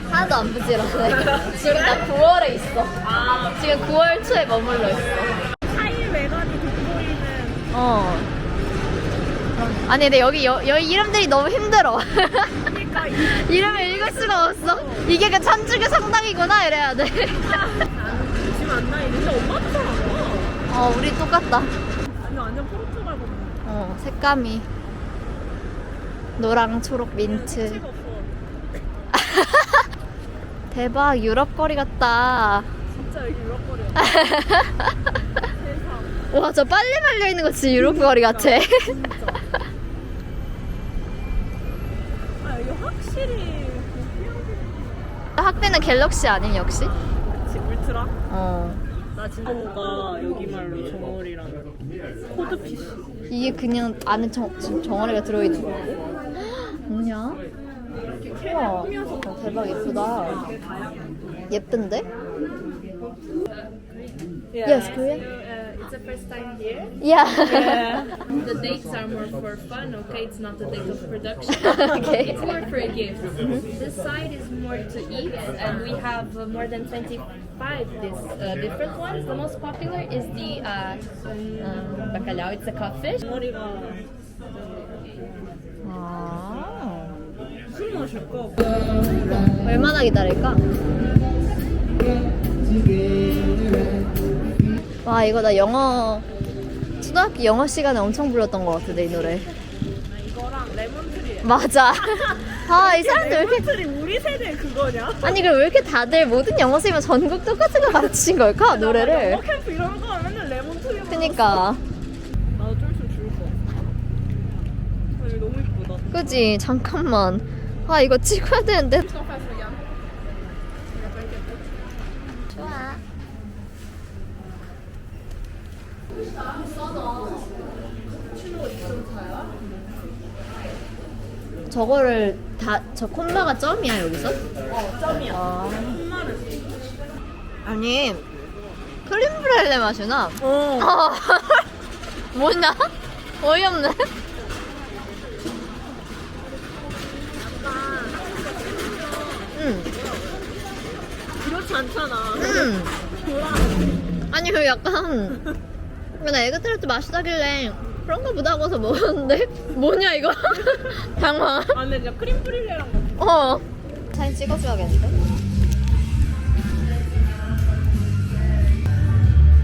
하나도 안 부지런해. 지금 나 9월에 있어. 지금 9월 초에 머물러 있어. 4일 외관이 돋보이는. 아니 근데 여기 이름들이 너무 힘들어. 그러니까 이름을 읽을 수가 없어. 이게 그 천주교 성당이구나 이래야 돼. 지금 안 나이는데 엄마도 잘 안 와. 우리 똑같다. 아니 완전 포르투갈 건물. 색감이 노랑, 초록, 민트. 찍었어. 대박, 유럽 거리 같다. 진짜 여기 유럽 거리야. 세상. 와, 저 빨리 말려 있는 거 진짜 유럽 거리 같아. 진짜. 아 여기 확실히 학대는 갤럭시 아님 역시? 그치 울트라. 어. 나 진짜 뭔가 여기 말로 정어리랑 코드 PC. 이게 그냥 안에 정어리가 들어있는 거고? 뭐냐? 우와, 대박 예쁘다. 예쁜데? Yes, Korea? It's the first time here. Yeah. The dates are more for fun, okay? It's not the date of production. Okay. It's more for a gift. This side is more to eat, and we have more than 25 different ones. The most popular is the bacalhau. It's a codfish. 정어리가 아. 무슨 맛일까? 얼마나 기다릴까? 와, 이거 나 초등학교 영어 시간에 엄청 불렀던 것 같은데, 이 노래. 이거랑 레몬트리야. 맞아. 아, 이 사람들 왜 이렇게. 레몬트리 우리 세대 그거냐? 아니, 그럼 왜 이렇게 다들 모든 영어 쓰면 전국 똑같은 거 가르치신 걸까? 노래를. 영어 캠프 이런 거 하면 맨날 레몬트리. 그니까. 나도 좀 있으면 죽을 것 같아. 여기 너무 이쁘다. 그지? 잠깐만. 아, 이거 찍어야 되는데. 좋아. 저거를 저 콤마가 점이야 여기서? 점이야. 아니 크림브렐레 맛이나? 어. 뭐냐? 어이없네. 응. 그렇지 않잖아. 응. 도랑. 아니 그 약간 나 에그타르트 맛있다길래 그런 거 보다 하고서 먹었는데 뭐냐 이거? 당황. 아 근데 진짜 크림 프릴레랑 같아. 사진 찍어줘야겠는데?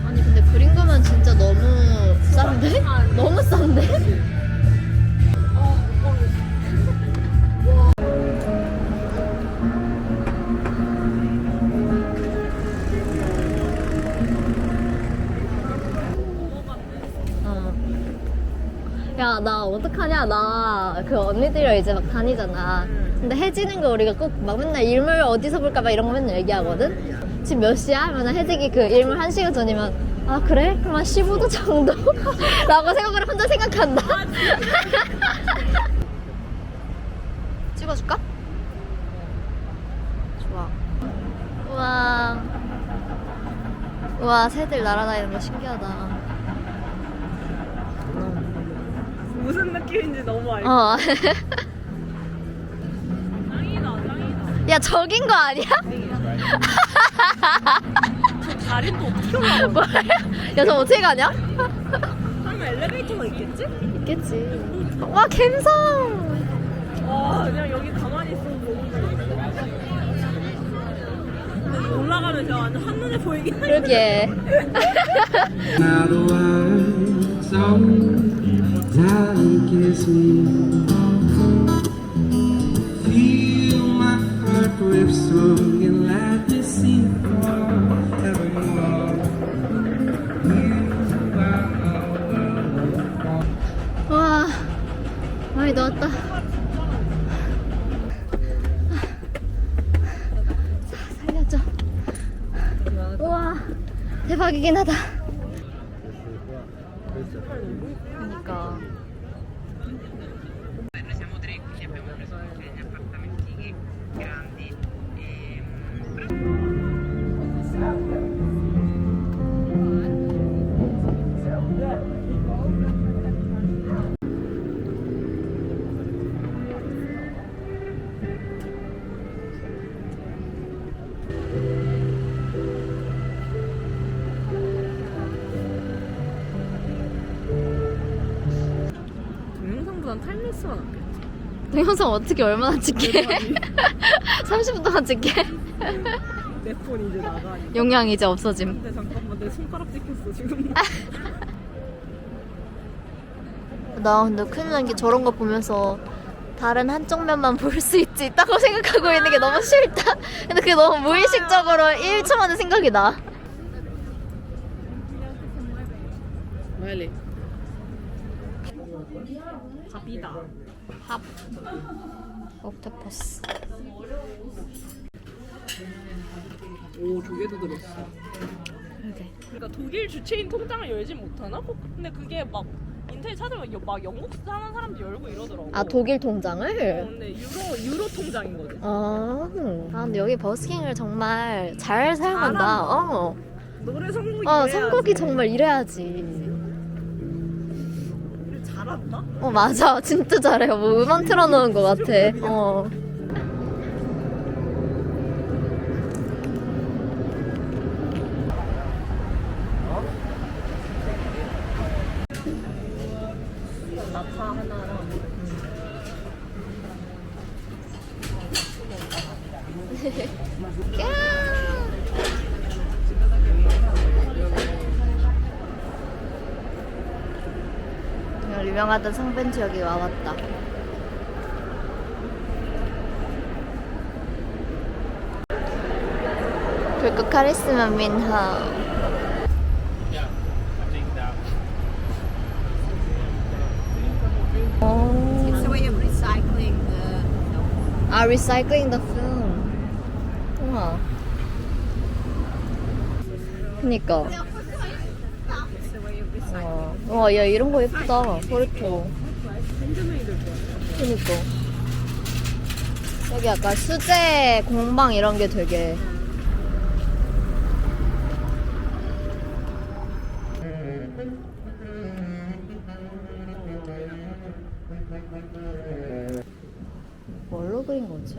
아니 근데 그린 거면 진짜 너무 싼데? 너무 싼데? 야, 나 어떡하냐? 나 그 언니들이랑 이제 막 다니잖아. 근데 해지는 거 우리가 꼭 막 맨날 일몰 어디서 볼까 막 이런 거 맨날 얘기하거든? 지금 몇 시야? 하면 해지기 그 일몰 1시간 전이면 아, 그래? 그럼 한 15도 정도? 라고 생각을 혼자 생각한다. 찍어줄까? 좋아. 우와. 우와, 새들 날아다니는 거 신기하다. 무슨 느낌인지 너무 알겠어. 짱이다. 야, 저긴 거 아니야? 저 다리는 또 어떻게 올라가? 뭐야? 야, 저 어떻게 가냐? 설마 엘리베이터가 있겠지? 있겠지. 와, 갬성! 와 그냥 여기 가만히 있으면 너무 재밌어. 근데 올라가면 진짜 완전 한눈에 보이긴 해. 그러게. Now the wild song, darling, kiss me. Feel my heart rip strong and let me sing forevermore. You are 와, 많이 넣었다. 살려줘. 우와, 대박이긴 하다. 그러니까. Siamo tre, quindi abbiamo preso degli appartamentini grandi. 난 타임레스가 낫겠다. 동영상 어떻게 얼마나 찍게? 30분 동안 찍게? 내 폰 이제 나가. 용량 이제 없어짐. 근데 잠깐만 내 손가락 찍혔어 지금. 나 근데 큰일 난 게 저런 거 보면서 다른 한쪽 면만 볼 수 있다고 생각하고 있는 게 너무 싫다. 근데 그게 너무 무의식적으로 1초 만에 생각이 나. 빨리. 밥이다. 밥. 옥토퍼스. 오 조개도 들었어. 그러게. 그러니까 독일 주체인 통장을 열진 못하나? 근데 그게 막 인터넷 찾아보면 막 영국 사는 사람도 열고 이러더라고. 아 독일 통장을? 근데 유로 통장인 거지. 아, 근데 여기 버스킹을 정말 잘 사용한다. 어. 노래 선곡이 선곡이 정말 이래야지. 잘한다? 맞아. 진짜 잘해요. 뭐 음원 틀어놓은 것 같아. 낙타 하나랑 유명하던 성벤츠 여기 와봤다. 불꽃 카리스마 민하. It's a way of recycling the recycling the film. 우와. 그니까. 와, 야, 이런 거 예쁘다. 포르토. 그니까. 여기 약간 수제 공방 이런 게 되게. 뭘로 그린 거지?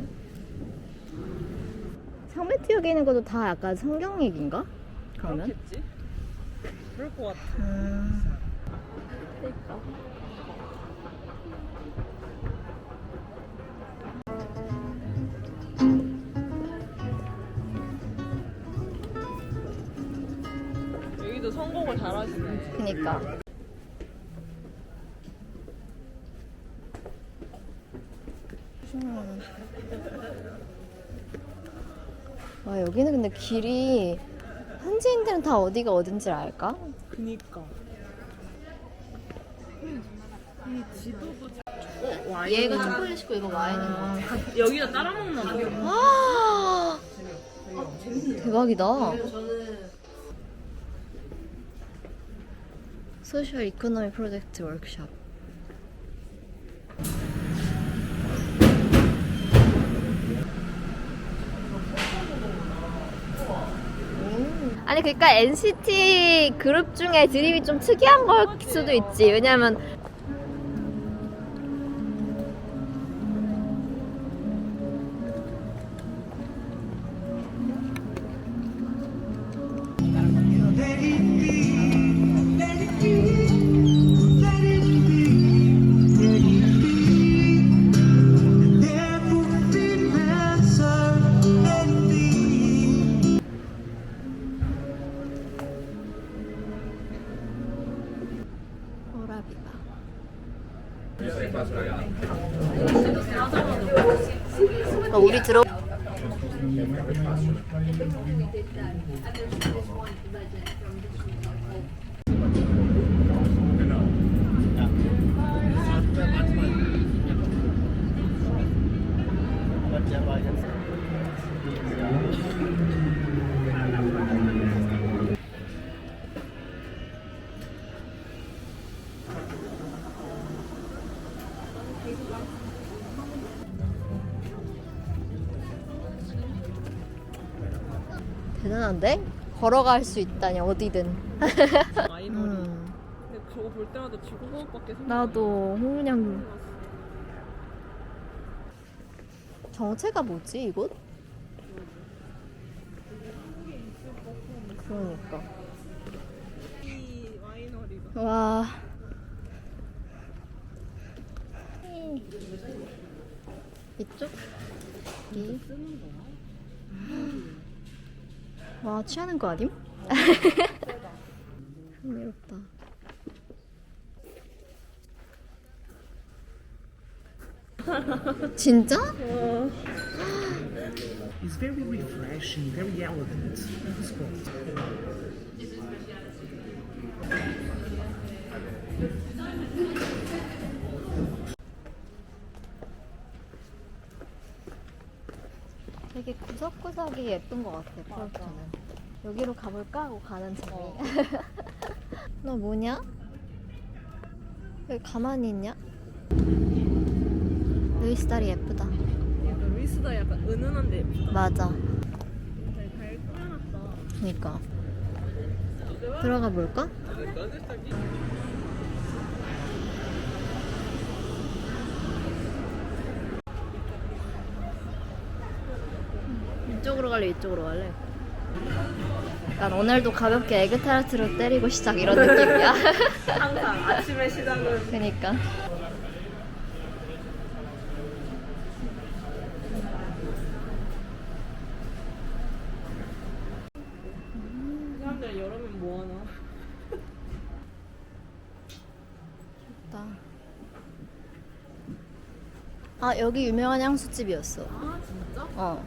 상매트 여기 있는 것도 다 약간 성경 얘기인가? 그러면? 그렇겠지? 그럴 것 같아. 여기도 성공을 잘하시네. 그니까. 와, 여기는 근데 길이 현지인들은 다 어디가 어딘지 알까? 그니까. 이 지도도 얘가 초콜릿이고 이거 와인인 것 같아. 여기다 따라 먹나 봐. 아, 대박이다. 소셜 이코노미 프로젝트 워크숍. 아니 그러니까 NCT 그룹 중에 드립이 좀 특이한 걸 수도 있지. 왜냐면 우리 들어 대단한데? 걸어갈 수 있다니 어디든. 마이너리. 근데 저거 볼 때마다 지구과학밖에 생각 안 나. 나도 그냥 정체가 뭐지 이곳? 그러니까. 이 마이너리가. 와. 이쪽? 이. 와 취하는 거 아님? 흥미롭다. 진짜? It's very refreshing, very elegant. It's cool. 되게 구석구석이 예쁜 것 같아, 포르투는. 여기로 가볼까 하고 가는 재미. 너 뭐냐? 왜 가만히 있냐? 루이스 다리 예쁘다. 약간 루이스다 약간 은은한데 예쁘다. 맞아. 잘 꾸며놨다. 그니까. 들어가 볼까? 이쪽으로 갈래? 이쪽으로 갈래? 난 오늘도 가볍게 에그타르트로 때리고 시작 이런 느낌이야. 항상 아침의 시작은 그니까. 사람들 여름엔 뭐하나? 나. 아 여기 유명한 향수집이었어. 아 진짜? 어.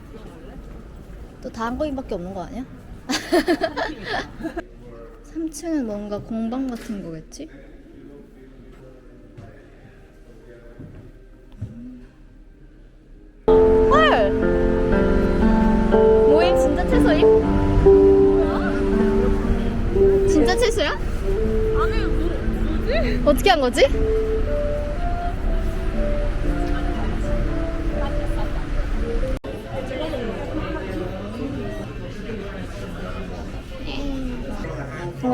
또 다한거인밖에 없는 거 아니야? 3층은 뭔가 공방 같은 거겠지? 헐! 모임 진짜 채소임? 진짜 채소야? 아니 뭐지? 어떻게 한 거지?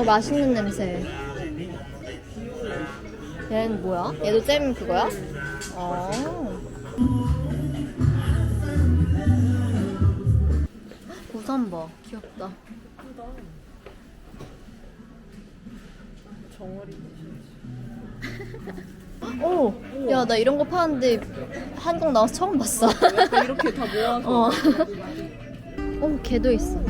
맛있는 냄새. 얘는 뭐야? 얘도 잼 그거야? 우산 봐. 귀엽다. 정어리. 오! 야, 나 이런 거 파는데 한국 나와서 처음 봤어. 약간 이렇게 다 모아서. 어. 오, 개도 있어.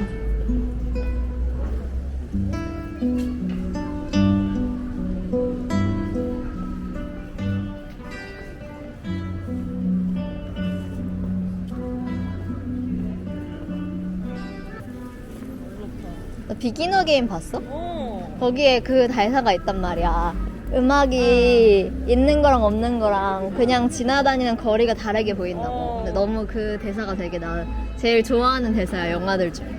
너 비기너 게임 봤어? 거기에 그 대사가 있단 말이야. 음악이 있는 거랑 없는 거랑 그냥 지나다니는 거리가 다르게 보인다고. 근데 너무 그 대사가 되게 나 제일 좋아하는 대사야, 영화들 중에.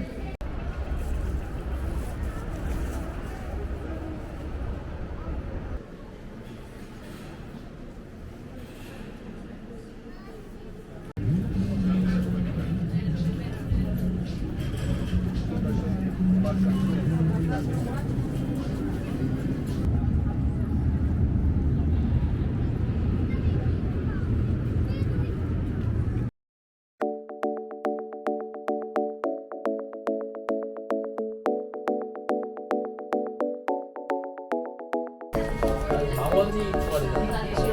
나머지 추가되잖아.